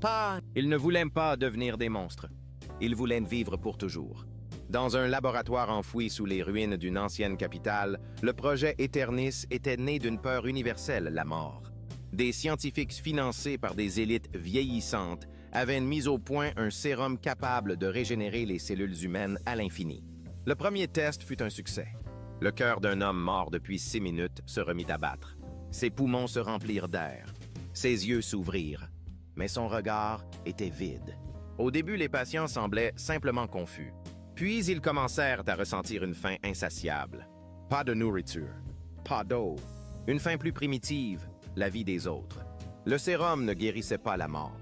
pas... Ils ne voulaient pas devenir des monstres. Ils voulaient vivre pour toujours. Dans un laboratoire enfoui sous les ruines d'une ancienne capitale, le projet Eternis était né d'une peur universelle, la mort. Des scientifiques financés par des élites vieillissantes avaient mis au point un sérum capable de régénérer les cellules humaines à l'infini. Le premier test fut un succès. Le cœur d'un homme mort depuis 6 minutes se remit à battre. Ses poumons se remplirent d'air. Ses yeux s'ouvrirent. Mais son regard était vide. Au début, les patients semblaient simplement confus. Puis, ils commencèrent à ressentir une faim insatiable. Pas de nourriture, pas d'eau. Une faim plus primitive, la vie des autres. Le sérum ne guérissait pas la mort.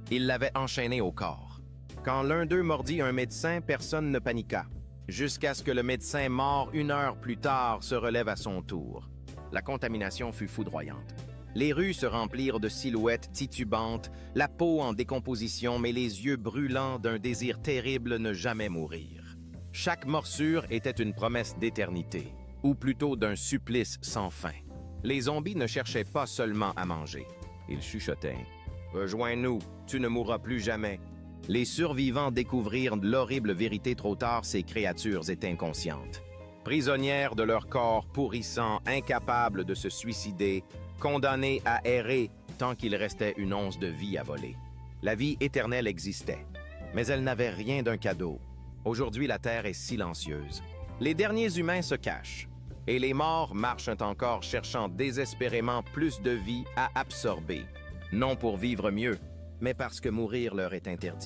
Il l'avait enchaîné au corps. Quand l'un d'eux mordit un médecin, personne ne paniqua, jusqu'à ce que le médecin mort 1 heure plus tard se relève à son tour. La contamination fut foudroyante. Les rues se remplirent de silhouettes titubantes, la peau en décomposition, mais les yeux brûlants d'un désir terrible ne jamais mourir. Chaque morsure était une promesse d'éternité, ou plutôt d'un supplice sans fin. Les zombies ne cherchaient pas seulement à manger. Ils chuchotaient « Rejoins-nous, tu ne mourras plus jamais ». Les survivants découvrirent l'horrible vérité trop tard, ces créatures étaient inconscientes. Prisonnières de leur corps pourrissant, incapables de se suicider, condamnées à errer tant qu'il restait une once de vie à voler. La vie éternelle existait, mais elle n'avait rien d'un cadeau. Aujourd'hui, la Terre est silencieuse. Les derniers humains se cachent, et les morts marchent encore cherchant désespérément plus de vie à absorber. Non pour vivre mieux, mais parce que mourir leur est interdit.